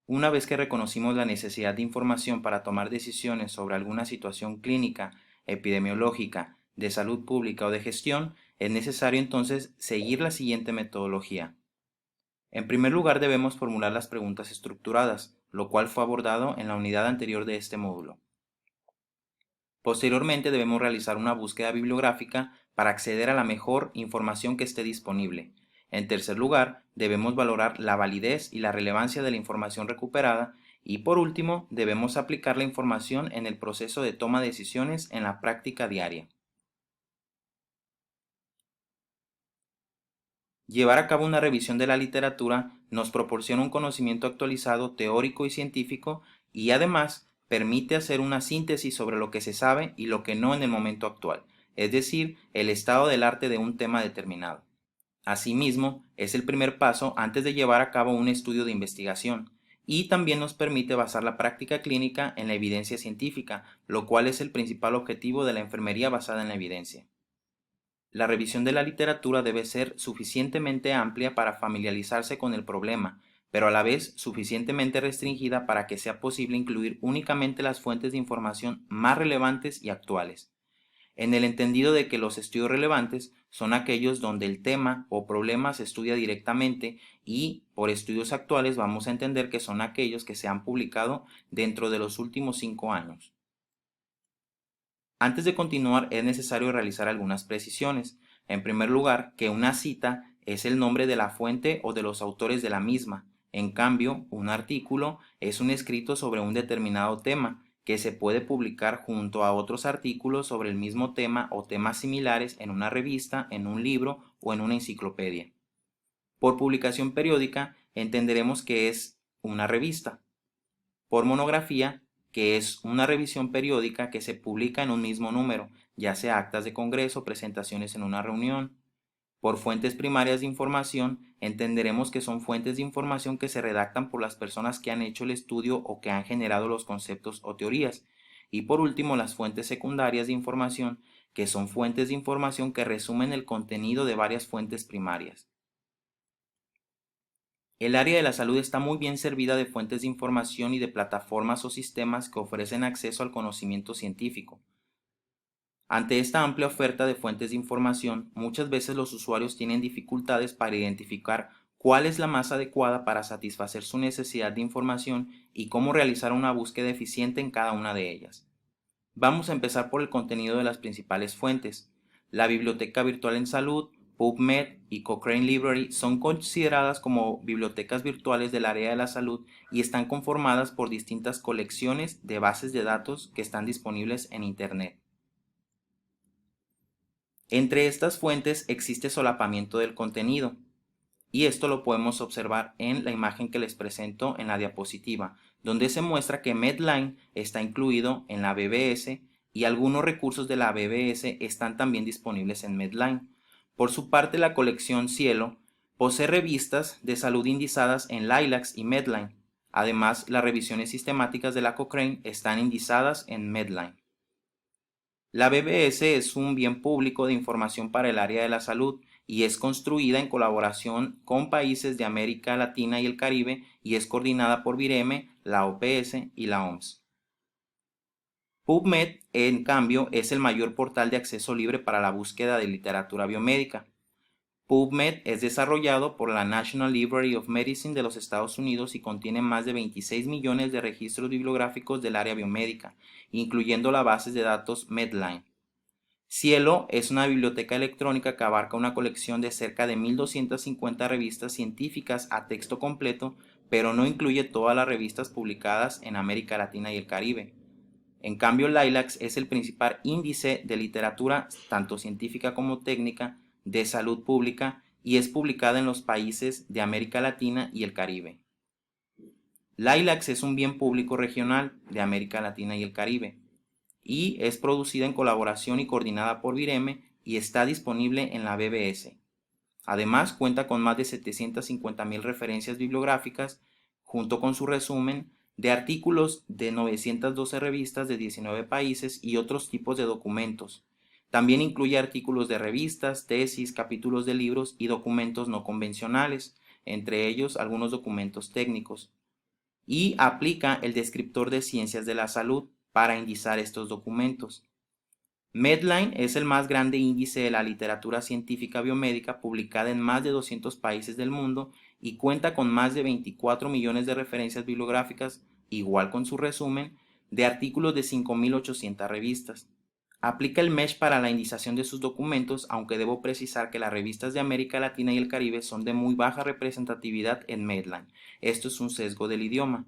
Una vez que reconocimos la necesidad de información para tomar decisiones sobre alguna situación clínica, epidemiológica, de salud pública o de gestión, es necesario entonces seguir la siguiente metodología. En primer lugar, debemos formular las preguntas estructuradas, lo cual fue abordado en la unidad anterior de este módulo. Posteriormente, debemos realizar una búsqueda bibliográfica para acceder a la mejor información que esté disponible. En tercer lugar, debemos valorar la validez y la relevancia de la información recuperada. Y por último, debemos aplicar la información en el proceso de toma de decisiones en la práctica diaria. Llevar a cabo una revisión de la literatura nos proporciona un conocimiento actualizado teórico y científico y además permite hacer una síntesis sobre lo que se sabe y lo que no en el momento actual, es decir, el estado del arte de un tema determinado. Asimismo, es el primer paso antes de llevar a cabo un estudio de investigación y también nos permite basar la práctica clínica en la evidencia científica, lo cual es el principal objetivo de la enfermería basada en la evidencia. La revisión de la literatura debe ser suficientemente amplia para familiarizarse con el problema, pero a la vez suficientemente restringida para que sea posible incluir únicamente las fuentes de información más relevantes y actuales, en el entendido de que los estudios relevantes son aquellos donde el tema o problema se estudia directamente y por estudios actuales vamos a entender que son aquellos que se han publicado dentro de los últimos 5 años. Antes de continuar, es necesario realizar algunas precisiones. En primer lugar, que una cita es el nombre de la fuente o de los autores de la misma. En cambio, un artículo es un escrito sobre un determinado tema que se puede publicar junto a otros artículos sobre el mismo tema o temas similares en una revista, en un libro o en una enciclopedia. Por publicación periódica entenderemos que es una revista. Por monografía, que es una revisión periódica que se publica en un mismo número, ya sea actas de congreso, presentaciones en una reunión. Por fuentes primarias de información, entenderemos que son fuentes de información que se redactan por las personas que han hecho el estudio o que han generado los conceptos o teorías. Y por último, las fuentes secundarias de información, que son fuentes de información que resumen el contenido de varias fuentes primarias. El área de la salud está muy bien servida de fuentes de información y de plataformas o sistemas que ofrecen acceso al conocimiento científico. Ante esta amplia oferta de fuentes de información, muchas veces los usuarios tienen dificultades para identificar cuál es la más adecuada para satisfacer su necesidad de información y cómo realizar una búsqueda eficiente en cada una de ellas. Vamos a empezar por el contenido de las principales fuentes. La Biblioteca Virtual en Salud, PubMed y Cochrane Library son consideradas como bibliotecas virtuales del área de la salud y están conformadas por distintas colecciones de bases de datos que están disponibles en Internet. Entre estas fuentes existe solapamiento del contenido, y esto lo podemos observar en la imagen que les presento en la diapositiva, donde se muestra que Medline está incluido en la BBS y algunos recursos de la BBS están también disponibles en Medline. Por su parte, la colección Cielo posee revistas de salud indizadas en Lilacs y Medline. Además, las revisiones sistemáticas de la Cochrane están indizadas en Medline. La BBS es un bien público de información para el área de la salud y es construida en colaboración con países de América Latina y el Caribe y es coordinada por VIREME, la OPS y la OMS. PubMed, en cambio, es el mayor portal de acceso libre para la búsqueda de literatura biomédica. PubMed es desarrollado por la National Library of Medicine de los Estados Unidos y contiene más de 26 millones de registros bibliográficos del área biomédica, incluyendo las bases de datos Medline. Cielo es una biblioteca electrónica que abarca una colección de cerca de 1,250 revistas científicas a texto completo, pero no incluye todas las revistas publicadas en América Latina y el Caribe. En cambio, Lilacs es el principal índice de literatura, tanto científica como técnica, de salud pública y es publicada en los países de América Latina y el Caribe. Lilacs es un bien público regional de América Latina y el Caribe y es producida en colaboración y coordinada por VIREME y está disponible en la BBS. Además, cuenta con más de 750,000 referencias bibliográficas, junto con su resumen de artículos de 912 revistas de 19 países y otros tipos de documentos. También incluye artículos de revistas, tesis, capítulos de libros y documentos no convencionales, entre ellos algunos documentos técnicos. y aplica el descriptor de ciencias de la salud para indizar estos documentos. Medline es el más grande índice de la literatura científica biomédica publicada en más de 200 países del mundo y cuenta con más de 24 millones de referencias bibliográficas, igual con su resumen, de artículos de 5.800 revistas. Aplica el MESH para la indización de sus documentos, aunque debo precisar que las revistas de América Latina y el Caribe son de muy baja representatividad en Medline. Esto es un sesgo del idioma.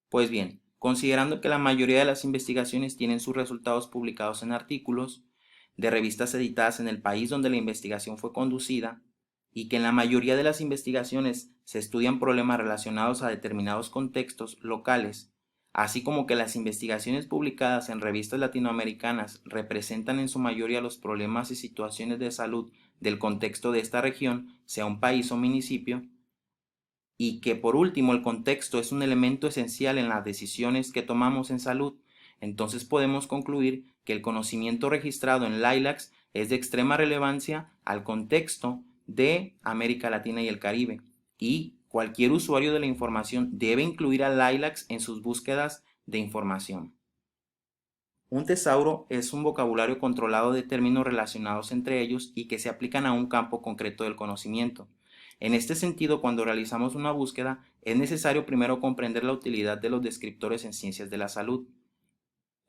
Pues bien, considerando que la mayoría de las investigaciones tienen sus resultados publicados en artículos de revistas editadas en el país donde la investigación fue conducida, y que en la mayoría de las investigaciones se estudian problemas relacionados a determinados contextos locales, así como que las investigaciones publicadas en revistas latinoamericanas representan en su mayoría los problemas y situaciones de salud del contexto de esta región, sea un país o municipio, y que por último el contexto es un elemento esencial en las decisiones que tomamos en salud, entonces podemos concluir que el conocimiento registrado en LILACS es de extrema relevancia al contexto de América Latina y el Caribe, y cualquier usuario de la información debe incluir a LILACS en sus búsquedas de información. Un tesauro es un vocabulario controlado de términos relacionados entre ellos y que se aplican a un campo concreto del conocimiento. En este sentido, cuando realizamos una búsqueda, es necesario primero comprender la utilidad de los descriptores en ciencias de la salud.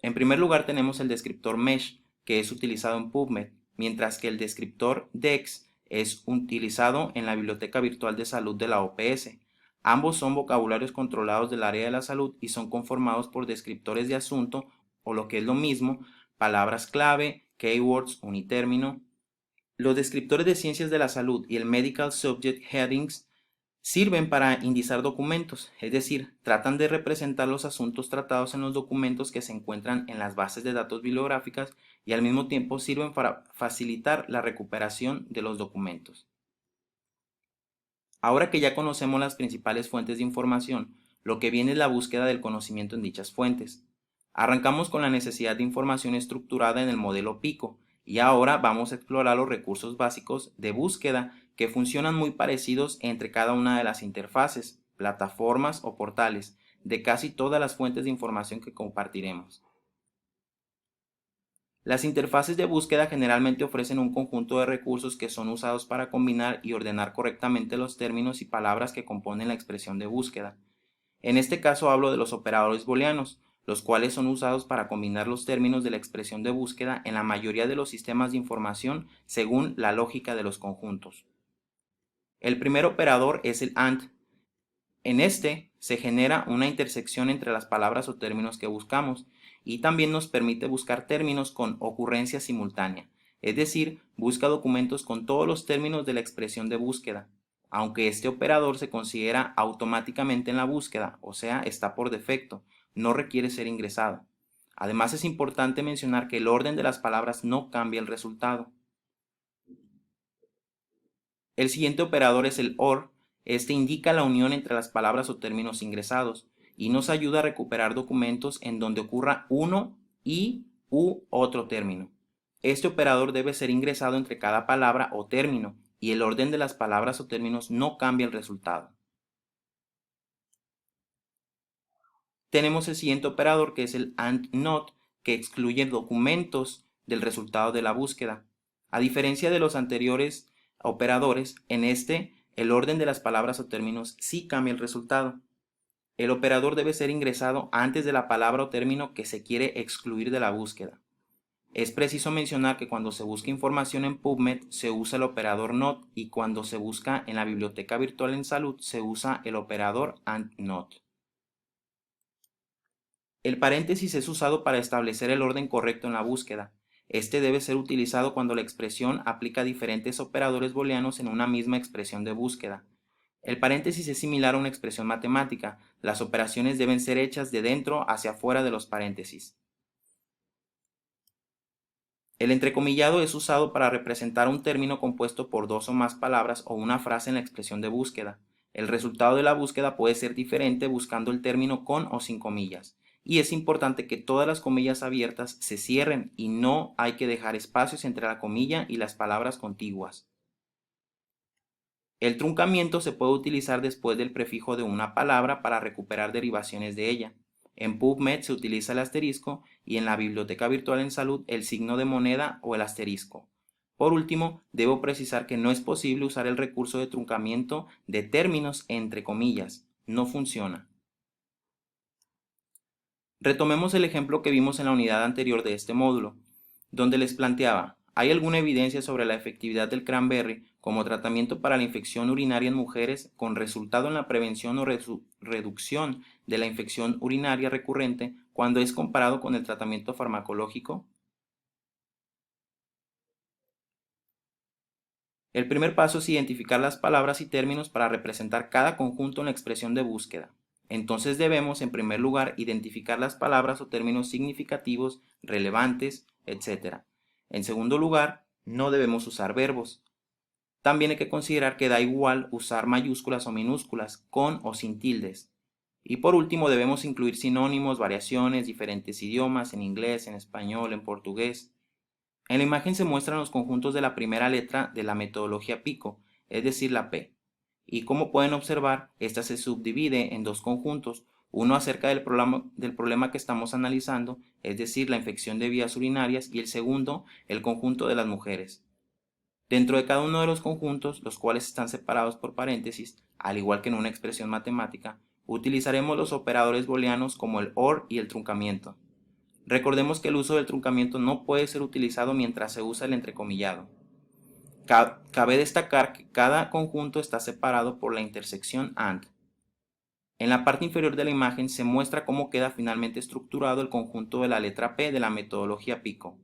En primer lugar tenemos el descriptor MESH, que es utilizado en PubMed, mientras que el descriptor DEX es utilizado en la Biblioteca Virtual de Salud de la OPS. Ambos son vocabularios controlados del área de la salud y son conformados por descriptores de asunto, o lo que es lo mismo, palabras clave, keywords, unitérmino. Los descriptores de ciencias de la salud y el Medical Subject Headings sirven para indizar documentos, es decir, tratan de representar los asuntos tratados en los documentos que se encuentran en las bases de datos bibliográficas y al mismo tiempo sirven para facilitar la recuperación de los documentos. Ahora que ya conocemos las principales fuentes de información, lo que viene es la búsqueda del conocimiento en dichas fuentes. Arrancamos con la necesidad de información estructurada en el modelo PICO, y ahora vamos a explorar los recursos básicos de búsqueda que funcionan muy parecidos entre cada una de las interfaces, plataformas o portales de casi todas las fuentes de información que compartiremos. Las interfaces de búsqueda generalmente ofrecen un conjunto de recursos que son usados para combinar y ordenar correctamente los términos y palabras que componen la expresión de búsqueda. En este caso hablo de los operadores booleanos, los cuales son usados para combinar los términos de la expresión de búsqueda en la mayoría de los sistemas de información según la lógica de los conjuntos. El primer operador es el AND. En este se genera una intersección entre las palabras o términos que buscamos y también nos permite buscar términos con ocurrencia simultánea, es decir, busca documentos con todos los términos de la expresión de búsqueda, aunque este operador se considera automáticamente en la búsqueda, o sea, está por defecto, no requiere ser ingresado. Además es importante mencionar que el orden de las palabras no cambia el resultado. El siguiente operador es el OR. Este indica la unión entre las palabras o términos ingresados y nos ayuda a recuperar documentos en donde ocurra uno y u otro término. Este operador debe ser ingresado entre cada palabra o término y el orden de las palabras o términos no cambia el resultado. Tenemos el siguiente operador que es el AND NOT, que excluye documentos del resultado de la búsqueda. A diferencia de los anteriores operadores, en este el orden de las palabras o términos sí cambia el resultado. El operador debe ser ingresado antes de la palabra o término que se quiere excluir de la búsqueda. Es preciso mencionar que cuando se busca información en PubMed se usa el operador NOT y cuando se busca en la Biblioteca Virtual en Salud se usa el operador AND NOT. El paréntesis es usado para establecer el orden correcto en la búsqueda. Este debe ser utilizado cuando la expresión aplica diferentes operadores booleanos en una misma expresión de búsqueda. El paréntesis es similar a una expresión matemática. Las operaciones deben ser hechas de dentro hacia afuera de los paréntesis. El entrecomillado es usado para representar un término compuesto por dos o más palabras o una frase en la expresión de búsqueda. El resultado de la búsqueda puede ser diferente buscando el término con o sin comillas. Y es importante que todas las comillas abiertas se cierren y no hay que dejar espacios entre la comilla y las palabras contiguas. El truncamiento se puede utilizar después del prefijo de una palabra para recuperar derivaciones de ella. En PubMed se utiliza el asterisco y en la Biblioteca Virtual en Salud el signo de moneda o el asterisco. Por último, debo precisar que no es posible usar el recurso de truncamiento de términos entre comillas. No funciona. Retomemos el ejemplo que vimos en la unidad anterior de este módulo, donde les planteaba, ¿hay alguna evidencia sobre la efectividad del cranberry como tratamiento para la infección urinaria en mujeres con resultado en la prevención o reducción de la infección urinaria recurrente cuando es comparado con el tratamiento farmacológico? El primer paso es identificar las palabras y términos para representar cada conjunto en la expresión de búsqueda. Entonces debemos, en primer lugar, identificar las palabras o términos significativos, relevantes, etc. En segundo lugar, no debemos usar verbos. También hay que considerar que da igual usar mayúsculas o minúsculas, con o sin tildes. Y por último, debemos incluir sinónimos, variaciones, diferentes idiomas, en inglés, en español, en portugués. En la imagen se muestran los conjuntos de la primera letra de la metodología PICO, es decir, la P. Y como pueden observar, esta se subdivide en dos conjuntos, uno acerca del problema que estamos analizando, es decir, la infección de vías urinarias, y el segundo, el conjunto de las mujeres. Dentro de cada uno de los conjuntos, los cuales están separados por paréntesis, al igual que en una expresión matemática, utilizaremos los operadores booleanos como el OR y el truncamiento. Recordemos que el uso del truncamiento no puede ser utilizado mientras se usa el entrecomillado. Cabe destacar que cada conjunto está separado por la intersección AND. En la parte inferior de la imagen se muestra cómo queda finalmente estructurado el conjunto de la letra P de la metodología PICO.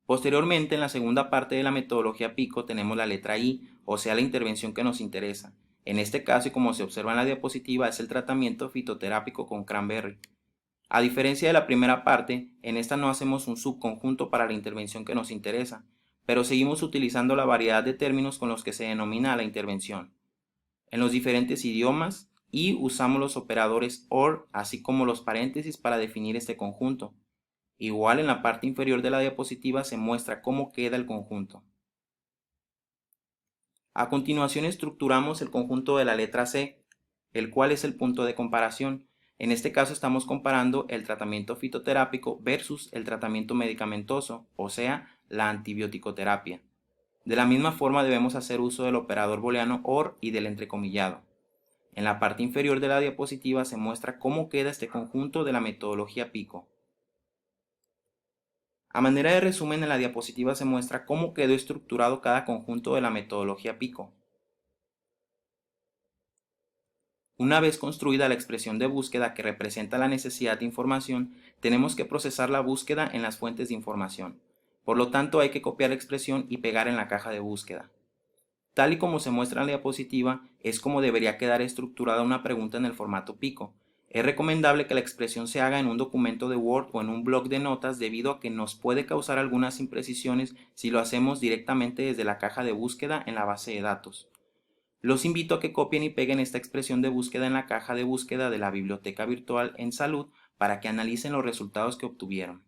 Posteriormente, en la segunda parte de la metodología PICO tenemos la letra I, o sea la intervención que nos interesa. En este caso, y como se observa en la diapositiva, es el tratamiento fitoterápico con cranberry. A diferencia de la primera parte, en esta no hacemos un subconjunto para la intervención que nos interesa, pero seguimos utilizando la variedad de términos con los que se denomina la intervención en los diferentes idiomas y usamos los operadores OR así como los paréntesis para definir este conjunto. Igual en la parte inferior de la diapositiva se muestra cómo queda el conjunto. A continuación estructuramos el conjunto de la letra C, el cual es el punto de comparación. En este caso estamos comparando el tratamiento fitoterápico versus el tratamiento medicamentoso, o sea, la antibiótico-terapia. De la misma forma debemos hacer uso del operador booleano OR y del entrecomillado. En la parte inferior de la diapositiva se muestra cómo queda este conjunto de la metodología PICO. A manera de resumen, en la diapositiva se muestra cómo quedó estructurado cada conjunto de la metodología PICO. Una vez construida la expresión de búsqueda que representa la necesidad de información, tenemos que procesar la búsqueda en las fuentes de información. Por lo tanto, hay que copiar la expresión y pegar en la caja de búsqueda. Tal y como se muestra en la diapositiva, es como debería quedar estructurada una pregunta en el formato PICO. Es recomendable que la expresión se haga en un documento de Word o en un bloc de notas debido a que nos puede causar algunas imprecisiones si lo hacemos directamente desde la caja de búsqueda en la base de datos. Los invito a que copien y peguen esta expresión de búsqueda en la caja de búsqueda de la Biblioteca Virtual en Salud para que analicen los resultados que obtuvieron.